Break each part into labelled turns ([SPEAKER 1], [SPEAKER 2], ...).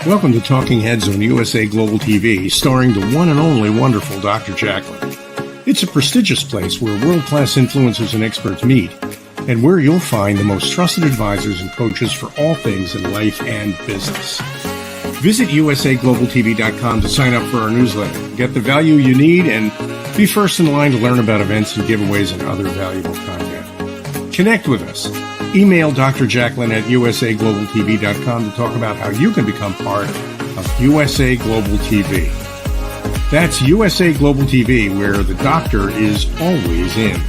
[SPEAKER 1] Welcome to Talking Heads on USA Global TV, starring the one and only wonderful Dr. Jacqueline. It's a prestigious place where world-class influencers and experts meet, and where you'll find the most trusted advisors and coaches for all things in life and business. Visit usaglobaltv.com to sign up for our newsletter, get the value you need, and be first in line to learn about events and giveaways and other valuable content. Connect with us. Email Dr. Jacqueline at usaglobaltv.com to talk about how you can become part of USA Global TV. That's USA Global TV, where the doctor is always in.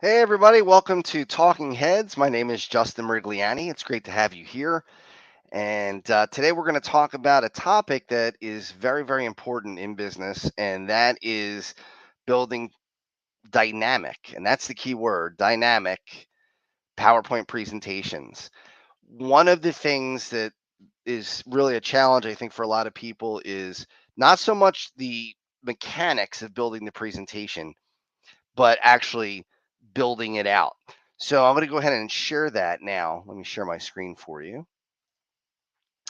[SPEAKER 2] Hey everybody, welcome to Talking Heads. My name is Justin Mirigliani. It's great to have you here. And today we're going to talk about a topic that is very, very important in business, and that is building dynamic, and that's the key word, dynamic PowerPoint presentations. One of the things that is really a challenge, I think, for a lot of people is not so much the mechanics of building the presentation, but actually building it out. So I'm going to go ahead and share that now. Let me share my screen for you.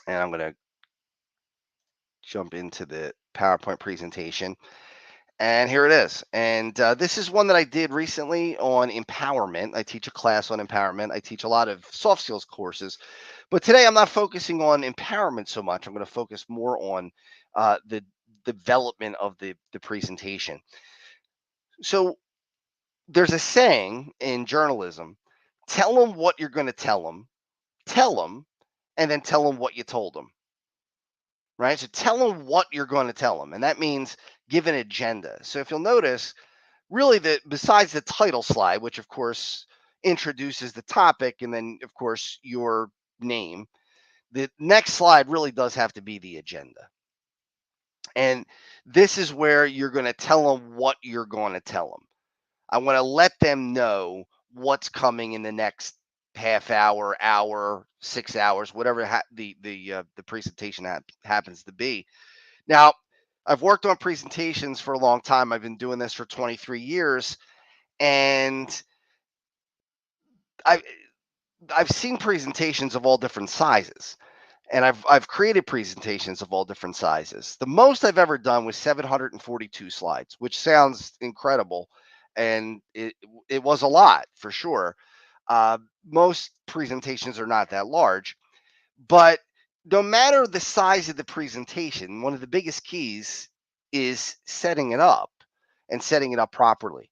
[SPEAKER 2] And I'm going to jump into the PowerPoint presentation. And here it is. And this is one that I did recently on empowerment. I teach a class on empowerment. I teach a lot of soft skills courses. But today I'm not focusing on empowerment so much. I'm going to focus more on the development of the presentation. So there's a saying in journalism: tell them what you're going to tell them, and then tell them what you told them. Right? So tell them what you're going to tell them. And that means give an agenda. So if you'll notice, really, besides the title slide, which of course introduces the topic, and then of course your name, the next slide really does have to be the agenda. And this is where you're going to tell them what you're going to tell them. I want to let them know what's coming in the next half hour, 6 hours, whatever the presentation happens to be. Now, I've worked on presentations for a long time. I've been doing this for 23 years, and I've seen presentations of all different sizes, and I've created presentations of all different sizes. The most I've ever done was 742 slides, which sounds incredible, and it was a lot for sure. Most presentations are not that large, but no matter the size of the presentation, one of the biggest keys is setting it up and setting it up properly.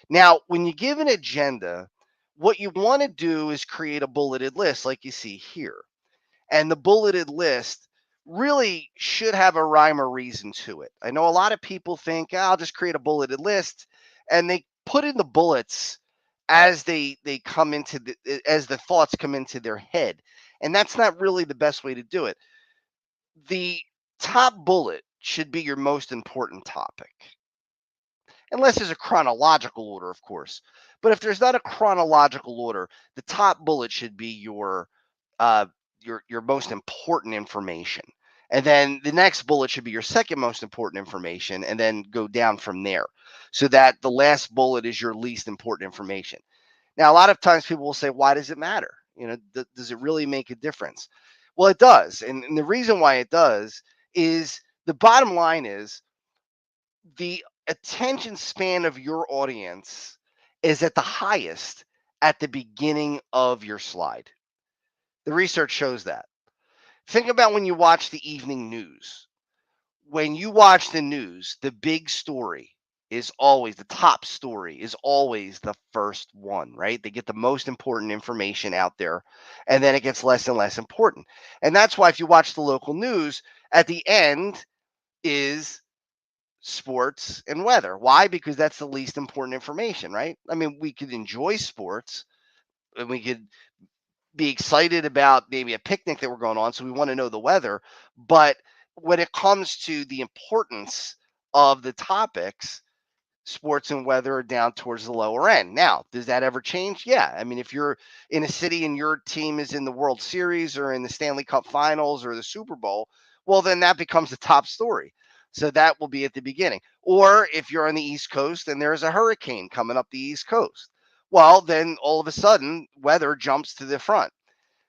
[SPEAKER 2] Now, when you give an agenda, what you want to do is create a bulleted list like you see here. And the bulleted list really should have a rhyme or reason to it. I know a lot of people think, I'll just create a bulleted list, and they put in the bullets as they come into as the thoughts come into their head. And that's not really the best way to do it. The top bullet should be your most important topic, unless there's a chronological order, of course. But if there's not a chronological order, the top bullet should be your most important information. And then the next bullet should be your second most important information, and then go down from there, so that the last bullet is your least important information. Now, a lot of times people will say, why does it matter? Does it really make a difference? Well, it does. And the reason why it does is the bottom line is the attention span of your audience is at the highest at the beginning of your slide. The research shows that. Think about when you watch the evening news. When you watch the news, the big story is always, the top story is always the first one, right? They get the most important information out there, and then it gets less and less important. And that's why if you watch the local news, at the end is sports and weather. Why? Because that's the least important information, right? I mean, we could enjoy sports, and we could be excited about maybe a picnic that we're going on, so we want to know the weather. But when it comes to the importance of the topics, sports and weather are down towards the lower end. Now, does that ever change? Yeah. I mean, if you're in a city and your team is in the World Series or in the Stanley Cup Finals or the Super Bowl, well, then that becomes the top story. So that will be at the beginning. Or if you're on the East Coast and there's a hurricane coming up the East Coast, well, then all of a sudden weather jumps to the front.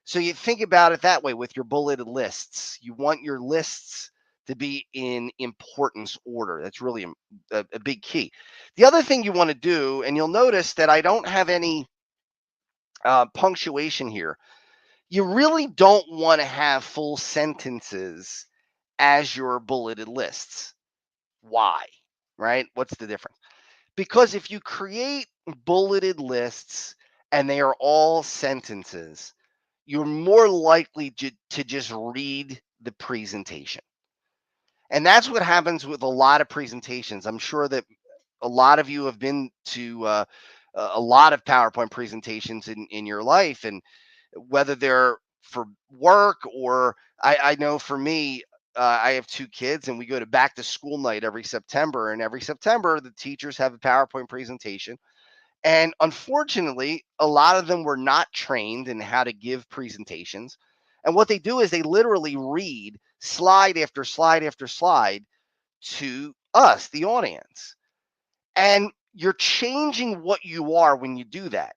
[SPEAKER 2] So you think about it that way with your bulleted lists. You want your lists to be in importance order. That's really a big key. The other thing you want to do, and you'll notice that I don't have any punctuation here. You really don't want to have full sentences as your bulleted lists. Why? Right? What's the difference? Because if you create bulleted lists and they are all sentences, you're more likely to just read the presentation. And that's what happens with a lot of presentations. I'm sure that a lot of you have been to a lot of PowerPoint presentations in your life, and whether they're for work or I know for me, I have two kids and we go to back to school night every September. And every September, the teachers have a PowerPoint presentation. And unfortunately, a lot of them were not trained in how to give presentations. And what they do is they literally read slide after slide after slide to us, the audience. And you're changing what you are when you do that.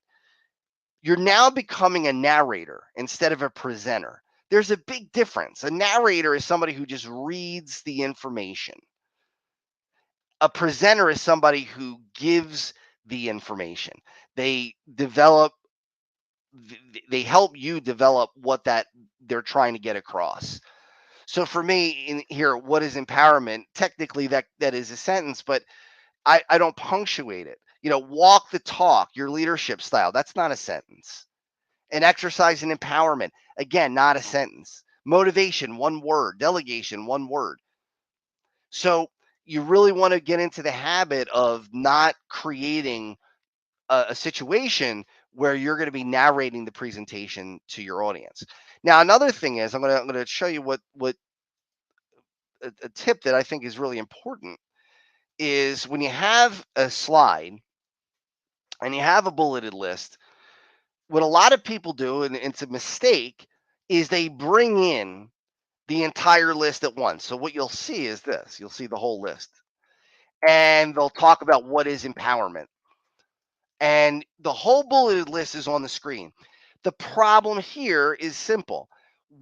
[SPEAKER 2] You're now becoming a narrator instead of a presenter. There's a big difference. A narrator is somebody who just reads the information. A presenter is somebody who gives the information. They develop, they help you develop what that they're trying to get across. So for me in here, what is empowerment? Technically, that is a sentence, but I don't punctuate it. Walk the talk, your leadership style. That's not a sentence. An exercise in empowerment, again, not a sentence. Motivation, one word. Delegation, one word. So you really want to get into the habit of not creating a situation where you're going to be narrating the presentation to your audience. Now, another thing is I'm going to show you what a tip that I think is really important is when you have a slide and you have a bulleted list, what a lot of people do, and it's a mistake, is they bring in the entire list at once. So what you'll see is this. You'll see the whole list. And they'll talk about what is empowerment. And the whole bulleted list is on the screen. The problem here is simple.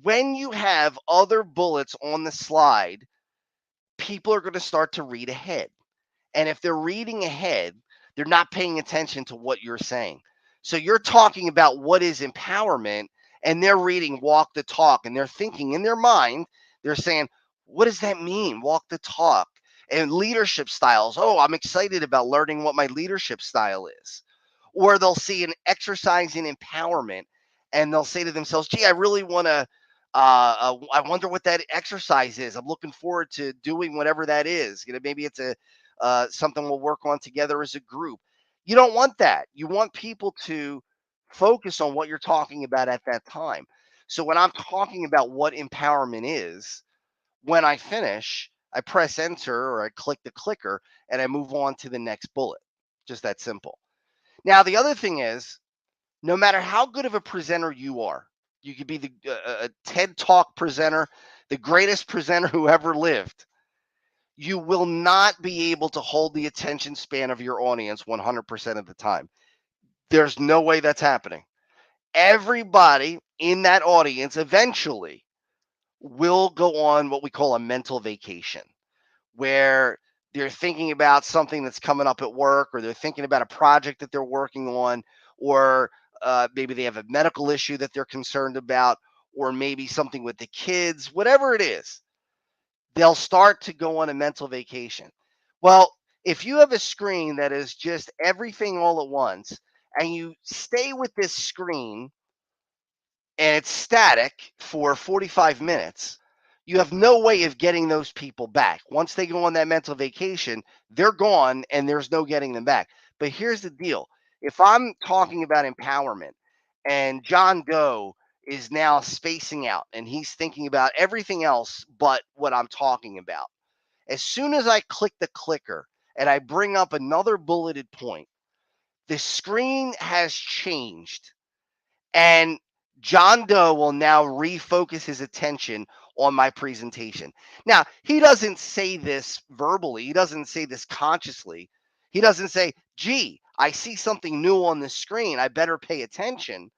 [SPEAKER 2] When you have other bullets on the slide, people are going to start to read ahead. And if they're reading ahead, they're not paying attention to what you're saying. So you're talking about what is empowerment, and they're reading walk the talk, and they're thinking in their mind, they're saying, what does that mean? Walk the talk. And leadership styles. Oh, I'm excited about learning what my leadership style is. Or they'll see an exercise in empowerment and they'll say to themselves, gee, I really want to, I wonder what that exercise is. I'm looking forward to doing whatever that is. Maybe it's something we'll work on together as a group. You don't want that. You want people to focus on what you're talking about at that time. So when I'm talking about what empowerment is, when I finish, I press enter or I click the clicker and I move on to the next bullet. Just that simple. Now, the other thing is, no matter how good of a presenter you are, you could be a TED Talk presenter, the greatest presenter who ever lived. You will not be able to hold the attention span of your audience 100% of the time. There's no way that's happening. Everybody in that audience eventually will go on what we call a mental vacation, where they're thinking about something that's coming up at work, or they're thinking about a project that they're working on, or maybe they have a medical issue that they're concerned about, or maybe something with the kids, whatever it is, they'll start to go on a mental vacation. Well, if you have a screen that is just everything all at once, and you stay with this screen and it's static for 45 minutes, you have no way of getting those people back. Once they go on that mental vacation, they're gone and there's no getting them back. But here's the deal. If I'm talking about empowerment and John Doe is now spacing out and he's thinking about everything else but what I'm talking about, as soon as I click the clicker and I bring up another bulleted point, the screen has changed. And John Doe will now refocus his attention on my presentation. Now, he doesn't say this verbally, he doesn't say this consciously. He doesn't say, gee, I see something new on the screen. I better pay attention.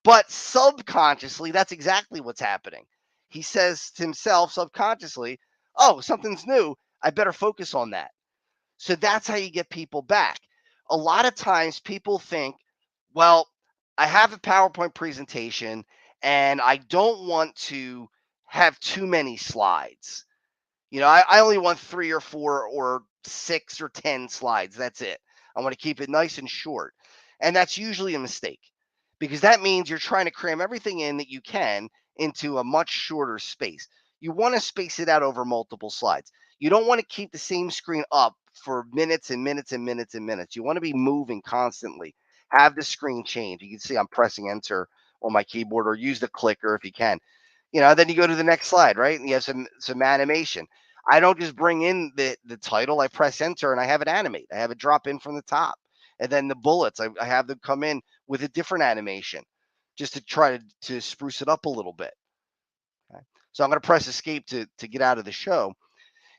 [SPEAKER 2] But subconsciously, that's exactly what's happening. He says to himself subconsciously, oh, something's new. I better focus on that. So that's how you get people back. A lot of times people think, well, I have a PowerPoint presentation and I don't want to have too many slides. I only want 3 or 4 or 6 or 10 slides. That's it. I want to keep it nice and short. And that's usually a mistake because that means you're trying to cram everything in that you can into a much shorter space. You want to space it out over multiple slides. You don't want to keep the same screen up for minutes and minutes and minutes and minutes. You want to be moving constantly. Have the screen change. You can see I'm pressing enter on my keyboard, or use the clicker if you can. Then you go to the next slide, right? And you have some animation. I don't just bring in the title. I press enter and I have it animate. I have it drop in from the top. And then the bullets, I have them come in with a different animation just to try to spruce it up a little bit. Okay. So I'm going to press escape to get out of the show.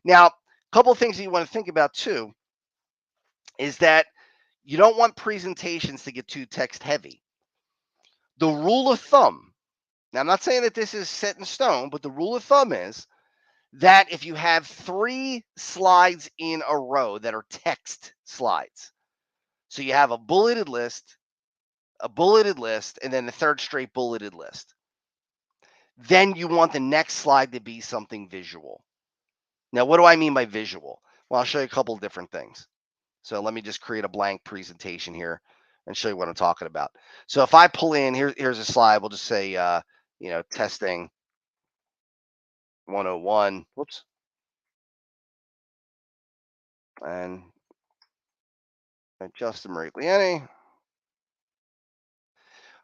[SPEAKER 2] Now, a couple of things that you want to think about too is that you don't want presentations to get too text heavy. The rule of thumb, now I'm not saying that this is set in stone, but the rule of thumb is that if you have 3 slides in a row that are text slides, so you have a bulleted list, and then the third straight bulleted list, then you want the next slide to be something visual. Now, what do I mean by visual? Well, I'll show you a couple of different things. So let me just create a blank presentation here and show you what I'm talking about. So if I pull in, here's a slide. We'll just say, testing 101. Whoops. And Justin Mirigliani.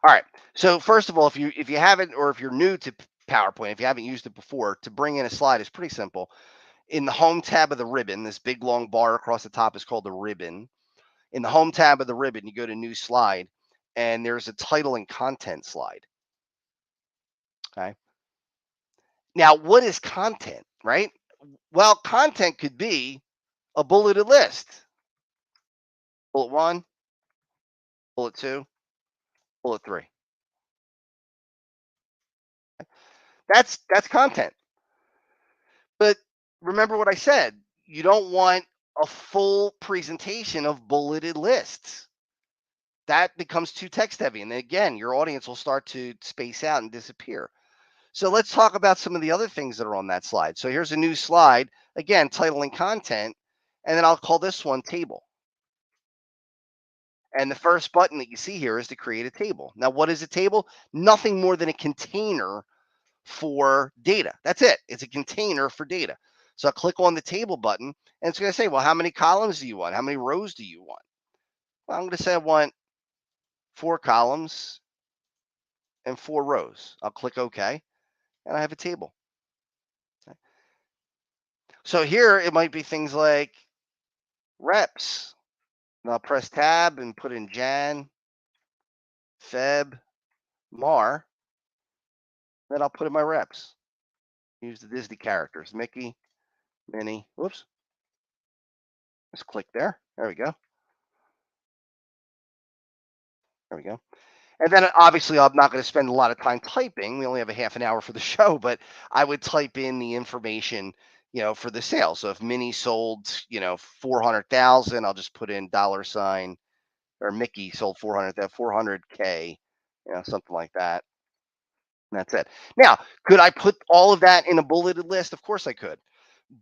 [SPEAKER 2] All right. So first of all, if you haven't, or if you're new to PowerPoint, if you haven't used it before, to bring in a slide is pretty simple. In the home tab of the ribbon, this big long bar across the top is called the ribbon. In the home tab of the ribbon, you go to new slide, and there's a title and content slide. Okay. Now, what is content, right? Well, content could be a bulleted list. Bullet 1, bullet 2, bullet 3. That's content. But remember what I said, you don't want a full presentation of bulleted lists. That becomes too text heavy. And then again, your audience will start to space out and disappear. So let's talk about some of the other things that are on that slide. So here's a new slide, again, title and content, and then I'll call this one table. And the first button that you see here is to create a table. Now, what is a table? Nothing more than a container for data. That's it. It's a container for data. So I'll click on the table button, and it's going to say, well, how many columns do you want? How many rows do you want? Well, I'm going to say I want 4 columns and 4 rows. I'll click OK, and I have a table. Okay. So here it might be things like reps. And I'll press tab and put in Jan, Feb, Mar. Then I'll put in my reps. Use the Disney characters, Mickey, Minnie. Whoops. Just click there. There we go. There we go. And then obviously I'm not going to spend a lot of time typing. We only have a half an hour for the show, but I would type in the information, for the sale. So if Minnie sold, 400,000, I'll just put in $, or Mickey sold 400K, something like that. And that's it. Now, could I put all of that in a bulleted list? Of course I could,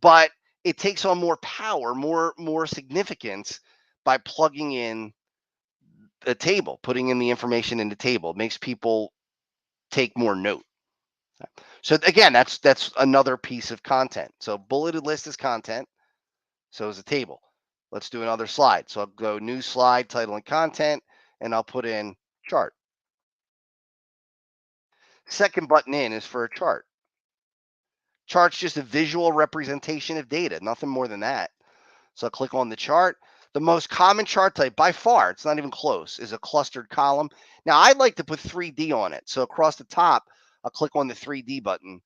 [SPEAKER 2] but it takes on more power, more significance by plugging in a table, putting in the information in the table. It makes people take more note. So again, that's another piece of content. So bulleted list is content. So is a table. Let's do another slide. So I'll go new slide, title and content, and I'll put in chart. Second button in is for a chart. Chart's just a visual representation of data, nothing more than that. So I'll click on the chart. The most common chart type by far, it's not even close, is a clustered column. Now I'd like to put 3D on it. So across the top, I'll click on the 3D button,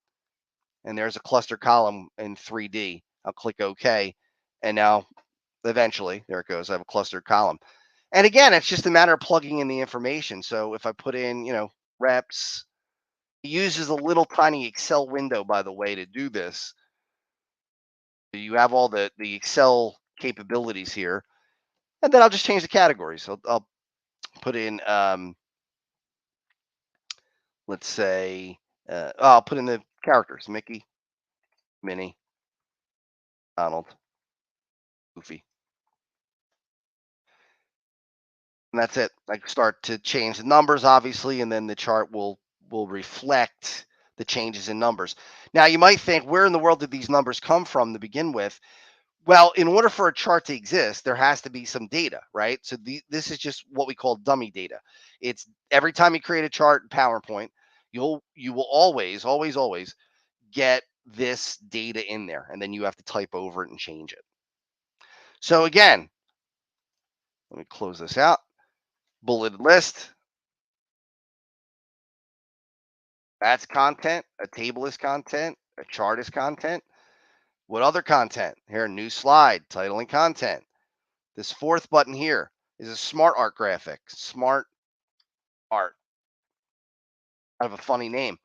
[SPEAKER 2] and there's a cluster column in 3D. I'll click OK, and now eventually, there it goes, I have a clustered column. And again, it's just a matter of plugging in the information. So if I put in, reps. It uses a little tiny Excel window, by the way, to do this. You have all the Excel capabilities here. And then I'll just change the categories. So I'll put in, let's say, I'll put in the characters: Mickey, Minnie, Donald, Goofy. And that's it. I start to change the numbers, obviously, and then the chart will reflect the changes in numbers. Now, you might think, where in the world did these numbers come from to begin with? Well, in order for a chart to exist, there has to be some data, right? So this is just what we call dummy data. It's every time you create a chart in PowerPoint, you will always get this data in there, and then you have to type over it and change it. So again, let me close this out. Bulleted list. That's content. A table is content. A chart is content. What other content? Here, new slide, title and content. This fourth button here is a smart art graphic. Smart art. I have a funny name.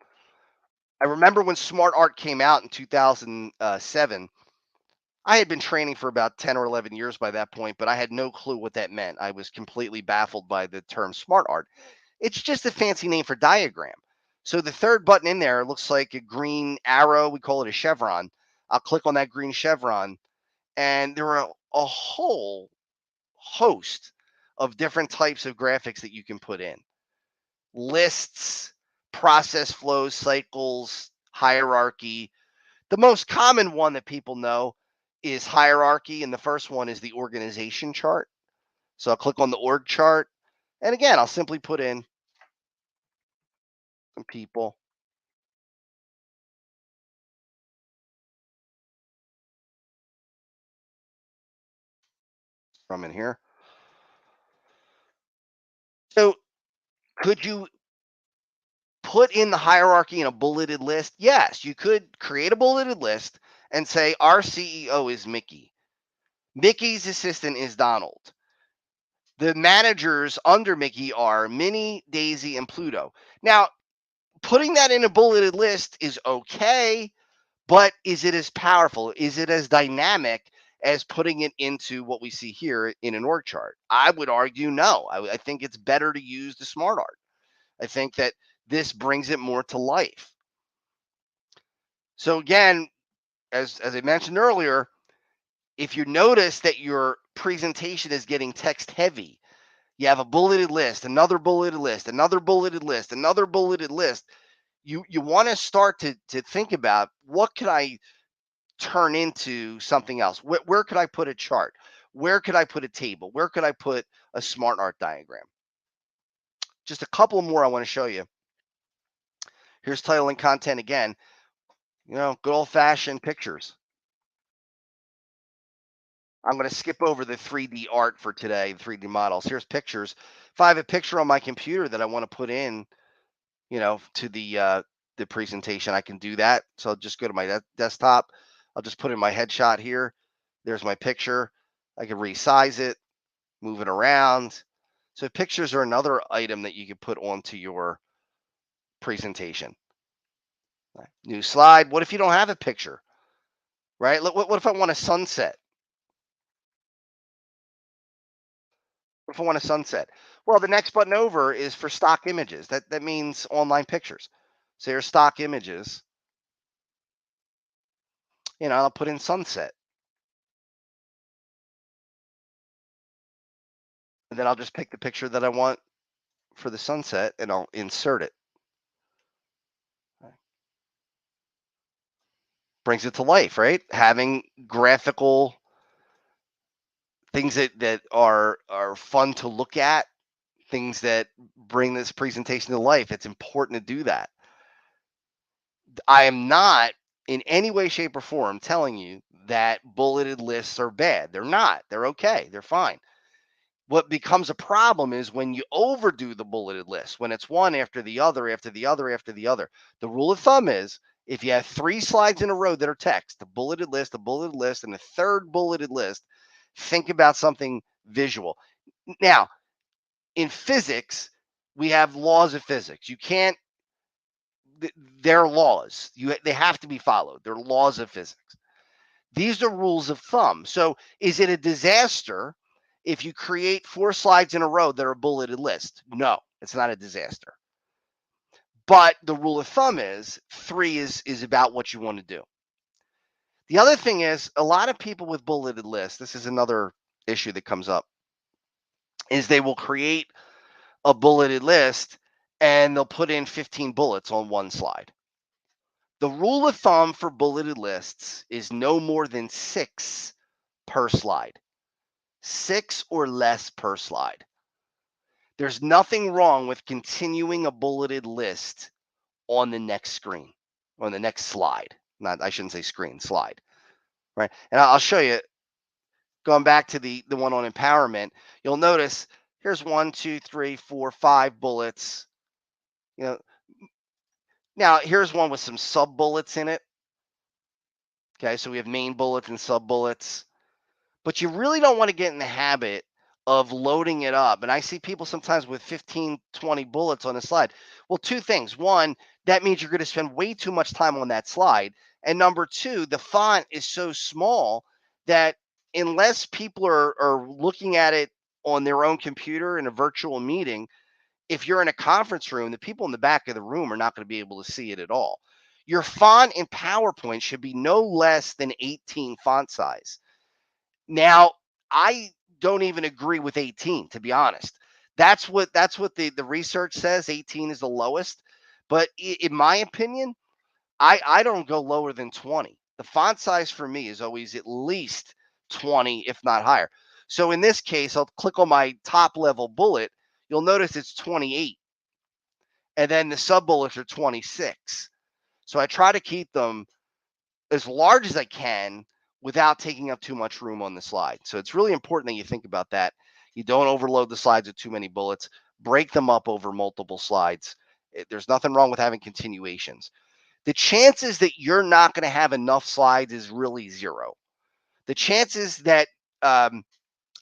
[SPEAKER 2] I remember when smart art came out in 2007. I had been training for about 10 or 11 years by that point, but I had no clue what that meant. I was completely baffled by the term smart art. It's just a fancy name for diagram. So the third button in there looks like a green arrow. We call it a chevron. I'll click on that green chevron, and there are a whole host of different types of graphics that you can put in: lists, process flows, cycles, hierarchy. The most common one that people know is hierarchy, and the first one is the organization chart. So I'll click on the org chart, and again, I'll simply put in some people. From in here. So could you put in the hierarchy in a bulleted list? Yes, you could create a bulleted list and say our CEO is Mickey. Mickey's assistant is Donald. The managers under Mickey are Minnie, Daisy, and Pluto. Now, putting that in a bulleted list is okay, but is it as powerful? Is it as dynamic as putting it into what we see here in an org chart? I would argue no. I think it's better to use the smart art. I think that this brings it more to life. So again, as I mentioned earlier, if you notice that your presentation is getting text heavy, you have a bulleted list, another bulleted list, another bulleted list, another bulleted list. You want to start to think about, what could I turn into something else? Where could I put a chart? Where could I put a table? Where could I put a smart art diagram? Just a couple more I want to show you. Here's title and content again. Good old fashioned pictures. I'm going to skip over the 3D art for today, 3D models. Here's pictures. If I have a picture on my computer that I want to put in, to the presentation, I can do that. So I'll just go to my desktop. I'll just put in my headshot here. There's my picture. I can resize it, move it around. So pictures are another item that you can put onto your presentation. New slide. What if you don't have a picture, right? What if I want a sunset? What if I want a sunset? Well, the next button over is for stock images. That means online pictures. So here's stock images. I'll put in sunset. And then I'll just pick the picture that I want for the sunset, and I'll insert it. Brings it to life, right? Having graphical things that are fun to look at, things that bring this presentation to life. It's important to do that. I am not in any way, shape, or form telling you that bulleted lists are bad. They're not. They're okay. They're fine. What becomes a problem is when you overdo the bulleted list, when it's one after the other, after the other, after the other. The rule of thumb is, if you have 3 slides in a row that are text, a bulleted list, and a third bulleted list, think about something visual. Now, in physics, we have laws of physics. You can't, they're laws. They have to be followed. They're laws of physics. These are rules of thumb. So is it a disaster if you create 4 slides in a row that are a bulleted list? No, it's not a disaster. But the rule of thumb is 3 is about what you want to do. The other thing is, a lot of people with bulleted lists, this is another issue that comes up, is they will create a bulleted list and they'll put in 15 bullets on one slide. The rule of thumb for bulleted lists is no more than 6 per slide. 6 or less per slide. There's nothing wrong with continuing a bulleted list on the next screen, on the next slide. I shouldn't say screen, slide. Right. And I'll show you, going back to the one on empowerment, you'll notice here's 1, 2, 3, 4, 5 bullets. You know, now here's one with some sub bullets in it. Okay, so we have main bullets and sub bullets, but you really don't want to get in the habit of loading it up. And I see people sometimes with 15, 20 bullets on a slide. Well, 2 things. One, that means you're going to spend way too much time on that slide. And number 2, the font is so small that unless people are looking at it on their own computer in a virtual meeting, if you're in a conference room, the people in the back of the room are not going to be able to see it at all. Your font in PowerPoint should be no less than 18 font size. Now, I don't even agree with 18, to be honest. That's what the research says. 18 is the lowest. But in my opinion, I don't go lower than 20. The font size for me is always at least 20, if not higher. So in this case, I'll click on my top level bullet. You'll notice it's 28. And then the sub bullets are 26. So I try to keep them as large as I can without taking up too much room on the slide. So it's really important that you think about that. You don't overload the slides with too many bullets. Break them up over multiple slides. There's nothing wrong with having continuations. The chances that you're not going to have enough slides is really 0. The chances that, I'm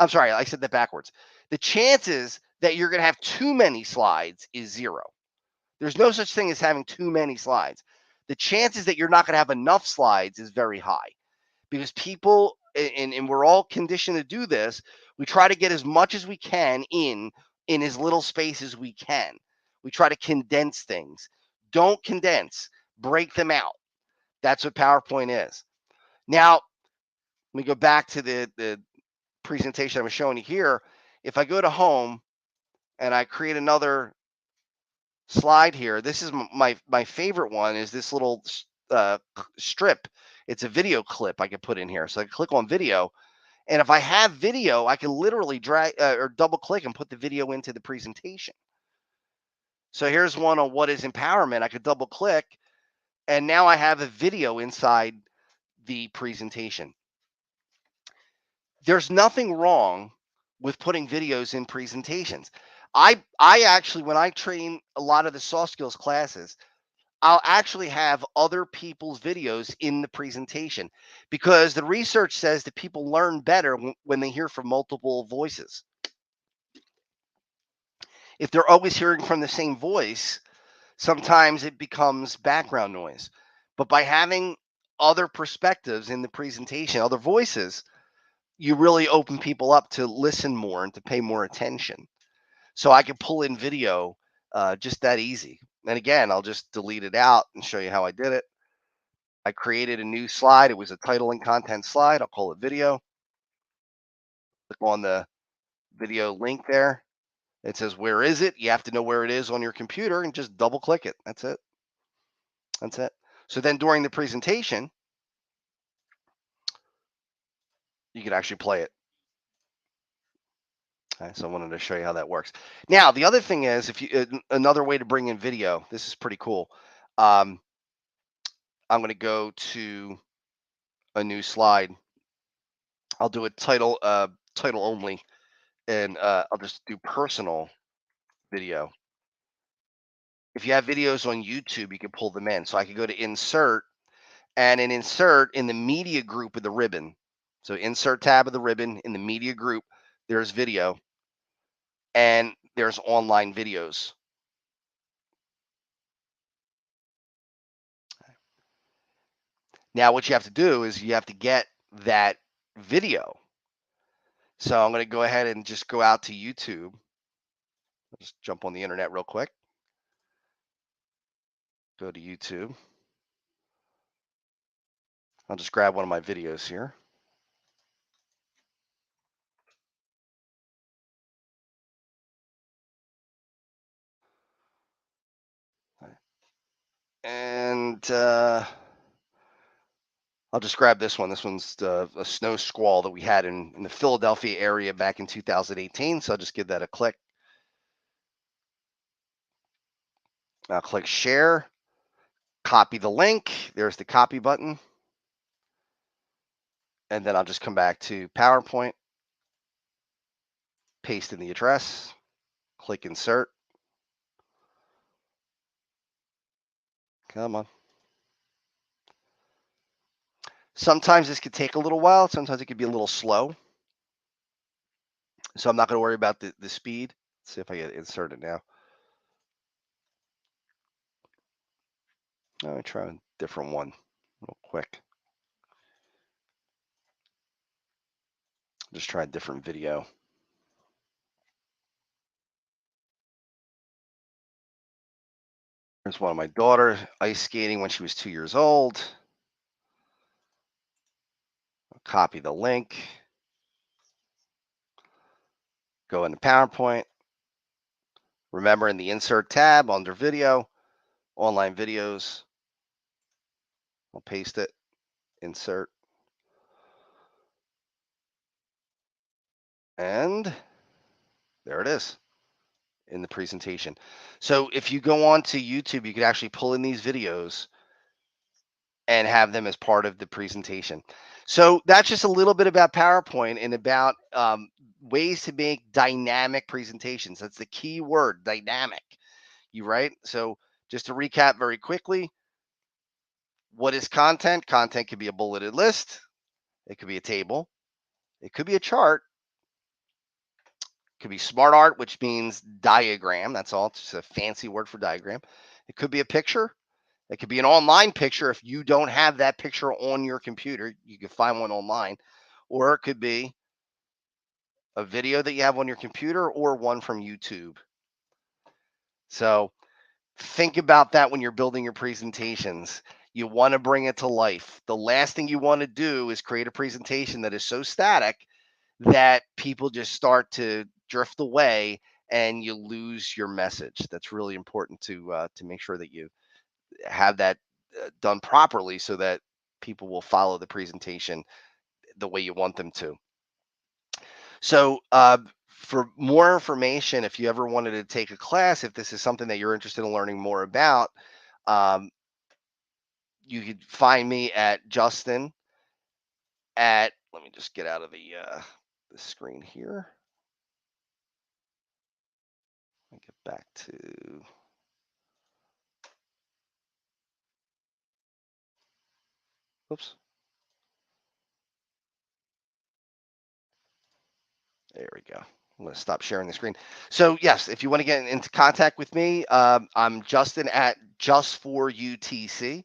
[SPEAKER 2] sorry, I said that backwards. The chances that you're going to have too many slides is 0. There's no such thing as having too many slides. The chances that you're not going to have enough slides is very high because people, and we're all conditioned to do this, we try to get as much as we can in as little space as we can. We try to condense things. Don't condense. Break them out. That's what PowerPoint is. Now, let me go back to the presentation I was showing you here. If I go to home and I create another slide here, this is my favorite one, is this little strip. It's a video clip I can put in here. So I click on video, and if I have video, I can literally drag or double click and put the video into the presentation. So here's one on what is empowerment. I could double click, and now I have a video inside the presentation. There's nothing wrong with putting videos in presentations. I actually, when I train a lot of the soft skills classes, I'll actually have other people's videos in the presentation because the research says that people learn better when they hear from multiple voices. If they're always hearing from the same voice, sometimes it becomes background noise. But by having other perspectives in the presentation, other voices, you really open people up to listen more and to pay more attention. So I can pull in video just that easy. And again, I'll just delete it out and show you how I did it. I created a new slide. It was a title and content slide. I'll call it video. Click on the video link there. It says, where is it? You have to know where it is on your computer and just double click it. That's it. That's it. So then during the presentation, you can actually play it. Okay, so I wanted to show you how that works. Now, the other thing is, if you another way to bring in video, this is pretty cool. I'm going to go to a new slide. I'll do a title only, and I'll just do personal video. If you have videos on YouTube, you can pull them in. So I could go to insert, and in insert in the media group of the ribbon. So insert tab of the ribbon in the media group, there's video, and there's online videos Now, what you have to do is you have to get that video. So I'm going to go ahead and just go out to YouTube. I'll just jump on the internet real quick. Go to YouTube. I'll just grab one of my videos here. And I'll just grab this one. This one's a snow squall that we had in the Philadelphia area back in 2018. So I'll just give that a click. I'll click share, copy the link. There's the copy button. And then I'll just come back to PowerPoint, paste in the address, click insert. Come on. Sometimes this could take a little while. Sometimes it could be a little slow. So I'm not going to worry about the speed. Let's see if I get inserted now. Let me try a different one real quick. Just try a different video. There's one of my daughter ice skating when she was 2 years old. I'll copy the link. Go into PowerPoint. Remember, in the insert tab under video, online videos, I'll paste it, insert. And there it is in the presentation. So if you go on to YouTube, you could actually pull in these videos and have them as part of the presentation. So that's just a little bit about PowerPoint and about ways to make dynamic presentations. That's the key word, dynamic. You right? So just to recap very quickly, what is content? Content could be a bulleted list. It could be a table. It could be a chart. It could be smart art, which means diagram. That's all. It's just a fancy word for diagram. It could be a picture. It could be an online picture. If you don't have that picture on your computer, you can find one online. Or it could be a video that you have on your computer or one from YouTube. So think about that when you're building your presentations. You want to bring it to life. The last thing you want to do is create a presentation that is so static that people just start to drift away and you lose your message. That's really important to make sure that you have that done properly so that people will follow the presentation the way you want them to. So, for more information, if you ever wanted to take a class, if this is something that you're interested in learning more about, um, you could find me at Justin at, let me just get out of the screen here. Let me get back to, oops. There we go. I'm going to stop sharing the screen. So yes, if you want to get into contact with me, I'm Justin at Just For You TC.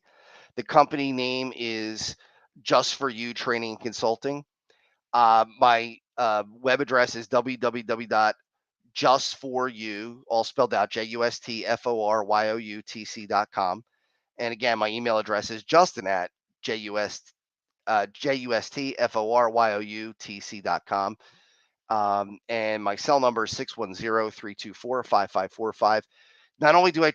[SPEAKER 2] The company name is Just For You Training and Consulting. My web address is www.justforyou, all spelled out, JUSTFORYOUTC.com. And again, my email address is Justin at JUSTFORYOUTC.com. And my cell number is 610-324-5545. Not only do I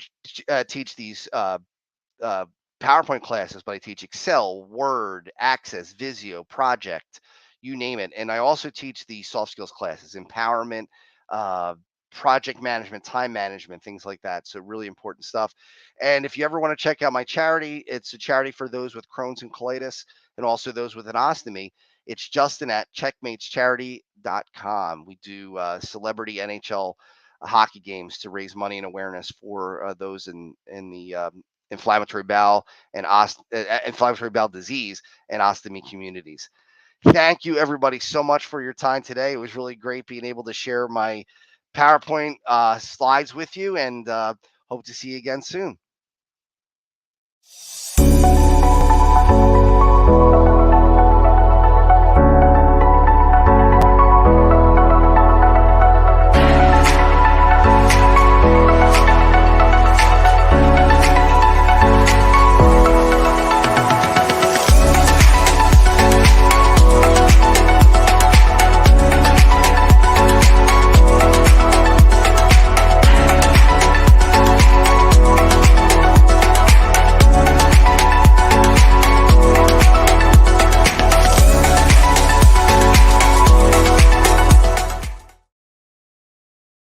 [SPEAKER 2] teach these PowerPoint classes, but I teach Excel, Word, Access, Visio, Project, you name it. And I also teach the soft skills classes, empowerment, uh, project management, time management, things like that. So really important stuff. And if you ever want to check out my charity, it's a charity for those with Crohn's and colitis and also those with an ostomy. It's Justin at checkmatescharity.com. We do celebrity NHL hockey games to raise money and awareness for those in the inflammatory bowel and inflammatory bowel disease and ostomy communities. Thank you, everybody, so much for your time today. It was really great being able to share my PowerPoint slides with you, and hope to see you again soon.